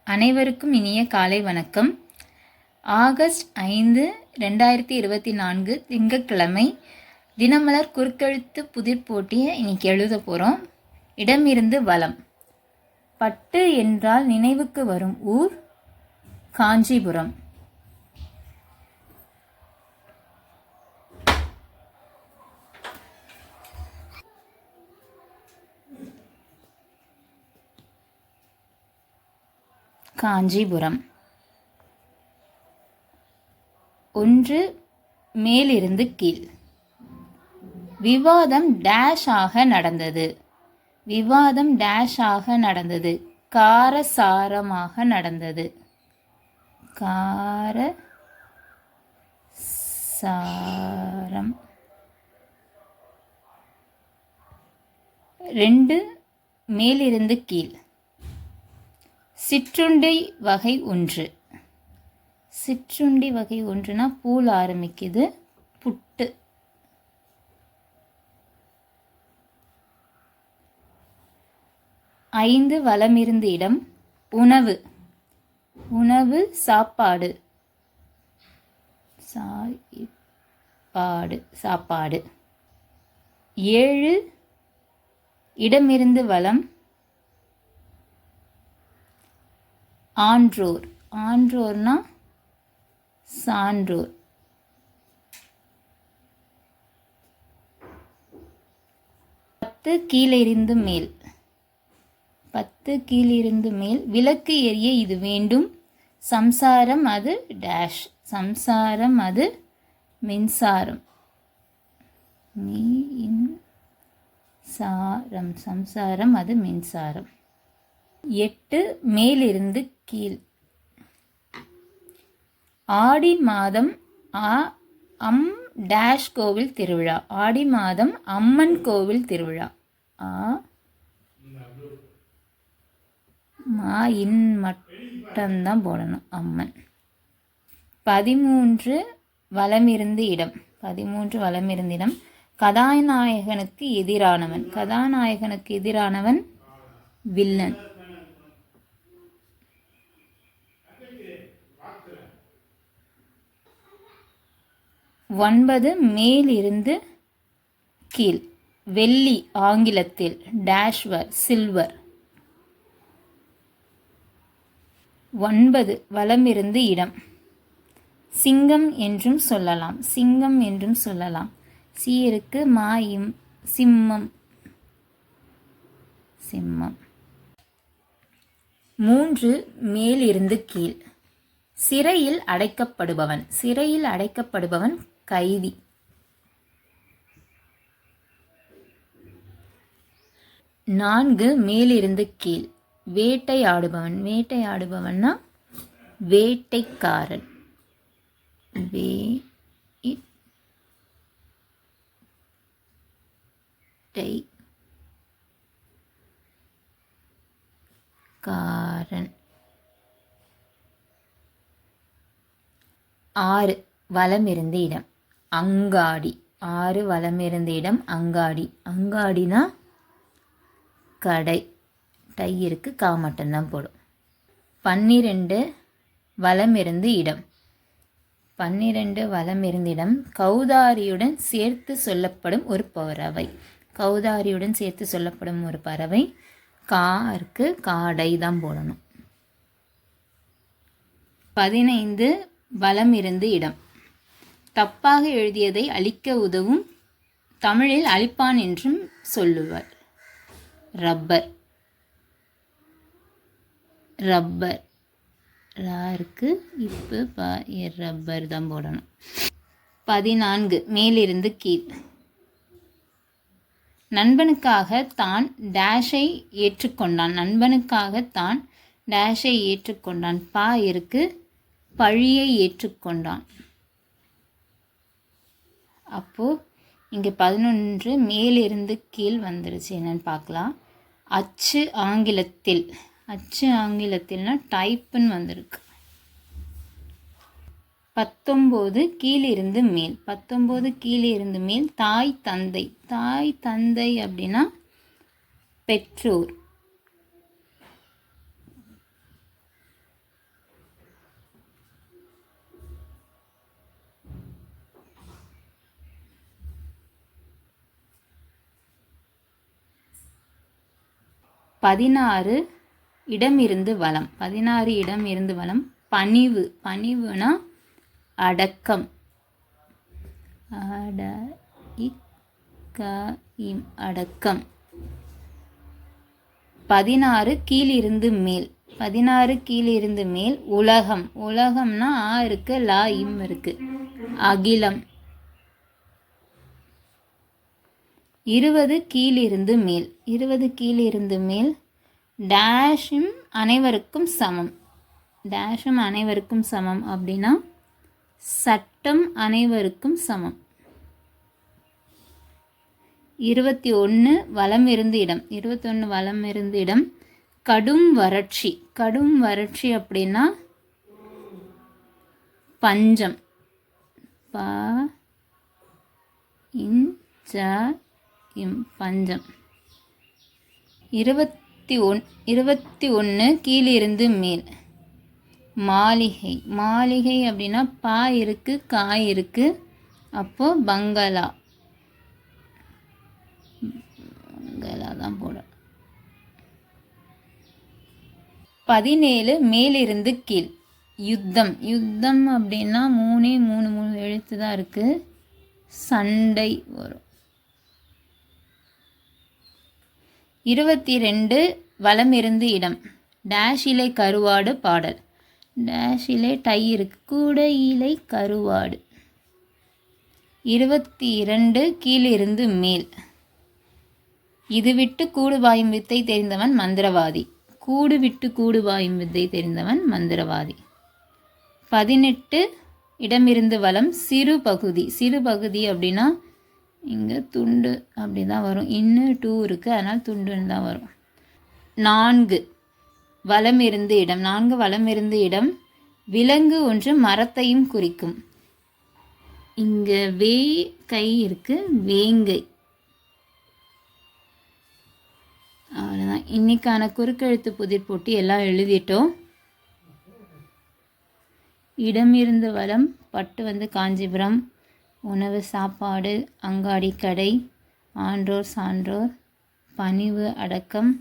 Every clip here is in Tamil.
அனைவருக்கும் இனிய காலை வணக்கம். ஆகஸ்ட் 5, 2024 திங்கட்கிழமை. தினமலர் குறுக்கெழுத்து புதிர் போட்டியை இன்னைக்கு எழுத போகிறோம். இடமிருந்து வலம். பட்டு என்றால் நினைவுக்கு வரும் ஊர் காஞ்சிபுரம். காஞ்சிபுரம். 1 மேலிருந்து கீழ். விவாதம் டேஷ் ஆக நடந்தது. விவாதம் டேஷ் ஆக நடந்தது. காரசாரமாக நடந்தது. காரசாரம். 2 மேலிருந்து கீழ். சிற்றுண்டி வகை 1. சிற்றுண்டி வகை 1னா பூல் ஆரம்பிக்குது. புட்டு. 5 வலமிருந்து இடம். உணவு. உணவு சாப்பாடு. சாப்பாடு. 7 இடமிருந்து வலம். ஆன்றோர். ஆன்றோர்னா சான்றோர். 10 கீழிருந்து மேல். 10 கீழிருந்து மேல். விளக்கு எரிய இது வேண்டும். சம்சாரம் அது டேஷ். சம்சாரம் அது மின்சாரம். சம்சாரம் அது மின்சாரம். 8 மேலிருந்து கீழ். ஆடி மாதம் டேஷ் கோவில் திருவிழா. ஆடி மாதம் அம்மன் கோவில் திருவிழா. மட்டும்தான் போடணும். அம்மன். 13 வலமிருந்து இடம். 13 வலமிருந்து இடம். கதாநாயகனுக்கு எதிரானவன். கதாநாயகனுக்கு எதிரானவன் வில்லன். 9 மேலிருந்து கீழ். வெள்ளி ஆங்கிலத்தில் டேஷ்வர் சில்வர். 9 வலமிருந்து இடம். சிங்கம் என்றும் சொல்லலாம். சிங்கம் என்றும் சொல்லலாம். சீருக்கு மாயும். சிம்மம். சிம்மம். 3 மேலிருந்து கீழ். சிறையில் அடைக்கப்படுபவன். சிறையில் அடைக்கப்படுபவன் கைதி. 4 மேலிருந்து கீழ். வேட்டையாடுபவன். வேட்டையாடுபவன்னா வேட்டைக்காரன். வேட்டைக்காரன். 6 வலமிருந்து இடம். அங்காடி. 6 வலமிருந்து இடம். அங்காடி. அங்காடினா கடை. டை இருக்கு. கா மட்டும்தான் போடும். 12 வலமிருந்து இடம். 12 வலமிருந்து இடம். கௌதாரியுடன் சேர்த்து சொல்லப்படும் ஒரு பறவை. கௌதாரியுடன் சேர்த்து சொல்லப்படும் ஒரு பறவை. கா இருக்கு. காடை தான் போடணும். 15 வலமிருந்து இடம். தப்பாக எழுதியதை அழிக்க உதவும். தமிழில் அழிப்பான் என்றும் சொல்லுவர். ரப்பர். ரப்பர். இருக்கு. இப்போ ரப்பர் தான் போடணும். 14 மேலிருந்து கீழ். நண்பனுக்காக தான் டேஷை ஏற்றுக்கொண்டான். நண்பனுக்காக தான் டேஷை ஏற்றுக்கொண்டான். பா இருக்கு. பழியை ஏற்றுக்கொண்டான். அப்போது இங்கே 11 மேலிருந்து கீழ் வந்துருச்சு. என்னன்னு பார்க்கலாம். அச்சு ஆங்கிலத்தில். அச்சு ஆங்கிலத்தில்னா டைப்புன்னு வந்திருக்கு. 19 கீழிருந்து மேல். 19 கீழிருந்து மேல். தாய் தந்தை. தாய் தந்தை அப்படின்னா பெற்றோர். 16 இடம் இருந்து வலம். 16 இடம் இருந்து வலம். பணிவு. பணிவுனா அடக்கம். அடக்கம். 16 கீழிருந்து மேல். 16 கீழிருந்து மேல். உலகம். உலகம்னா ஆ இருக்கு, லா இம் இருக்கு. அகிலம். 20 கீழிருந்து மேல். 20 கீழிருந்து மேல். டேஷும் அனைவருக்கும் சமம். டேஷும் அனைவருக்கும் சமம் அப்படின்னா சட்டம் அனைவருக்கும் சமம். 21 வலம் இருந்து இடம். 21 வலம் இருந்து இடம். கடும் வறட்சி. கடும் வறட்சி அப்படின்னா பஞ்சம். பஞ்சம். 21 கீழிருந்து மேல். மாளிகை. மாளிகை அப்படின்னா பா இருக்கு, காய் இருக்கு, அப்போ பங்களா. பங்களா தான் போட. 17 மேலிருந்து கீழ். யுத்தம். யுத்தம் அப்படின்னா 3 எழுத்து தான் இருக்கு. சண்டை வரும். 22 வலம் இருந்து இடம். டேஷிலை கருவாடு பாடல். டேஷிலே டை இருக்கு, கூட இலை கருவாடு. 22 கீழிருந்து மேல். இது விட்டு கூடு பாயும் வித்தை தெரிந்தவன் மந்திரவாதி. கூடு விட்டு கூடு பாயும் வித்தை தெரிந்தவன் மந்திரவாதி. 18 இடமிருந்து வலம். சிறு பகுதி. சிறு பகுதி அப்படின்னா இங்கே துண்டு அப்படி தான் வரும். இன்னும் 2 இருக்குது, அதனால் துண்டுன்னு தான் வரும். 4 வலம் இருந்து இடம். 4 வலம் இருந்து இடம். விலங்கு ஒன்று மரத்தையும் குறிக்கும். இங்கே கை இருக்குது, வேங்கை. அவ்வளோதான். இன்னைக்கான குறுக்கெழுத்து புதிர் போட்டி எல்லாம் எழுதிட்டோம். இடமிருந்து வலம். பட்டு வந்து காஞ்சிபுரம். உணவு சாப்பாடு, அங்காடி கடை, ஆன்றோர் சான்றோர், பணிவு அடக்கம்,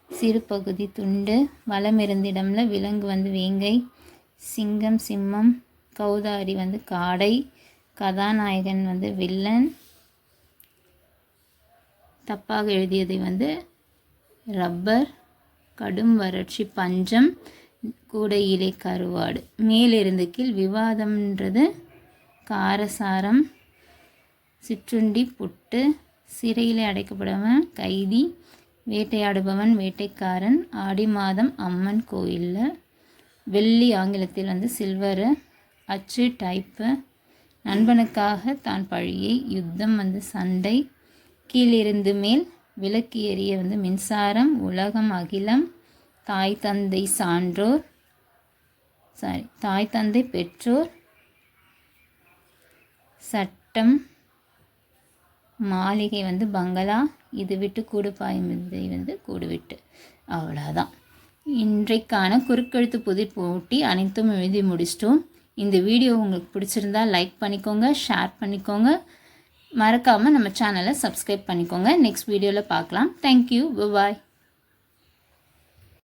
சிறு பகுதி துண்டு. வலம் இருந்திடம்ல விலங்கு வந்து வேங்கை, சிங்கம் சிம்மம், கௌதாரி வந்து காடை, கதாநாயகன் வந்து வில்லன், தப்பாக எழுதியதை வந்து ரப்பர், கடும் வறட்சி பஞ்சம், கூடையிலே கருவாடு. மேலிருந்து கீழ். விவாதம்ன்றது காரசாரம், சிற்றுண்டி புட்டு, சிறையில் அடைக்கப்படுபவன் கைதி, வேட்டையாடுபவன் வேட்டைக்காரன், ஆடி மாதம் அம்மன் கோயிலில், வெள்ளி ஆங்கிலத்தில் வந்து சில்வரு, அச்சு டைப்பு, நண்பனுக்காக தான் பழியை, யுத்தம் வந்து சண்டை, கீழிருந்து மேல், விளக்கு எரிய வந்து மின்சாரம், உலகம் அகிலம், தாய் தந்தை சான்றோர், தாய் தந்தை பெற்றோர், சட்டம், மாளிகை வந்து பங்களா, இது விட்டு கூடு பாயும் வித்தை வந்து கூடு விட்டு. அவ்வளோதான். இன்றைக்கான குறுக்கெழுத்து புதிர் போட்டி அனைத்தும் எழுதி முடிச்சிட்டோம். இந்த வீடியோ உங்களுக்கு பிடிச்சிருந்தா லைக் பண்ணிக்கோங்க, ஷேர் பண்ணிக்கோங்க, மறக்காமல் நம்ம சேனலை சப்ஸ்கிரைப் பண்ணிக்கோங்க. நெக்ஸ்ட் வீடியோவில் பார்க்கலாம். தேங்க்யூ, பாய்.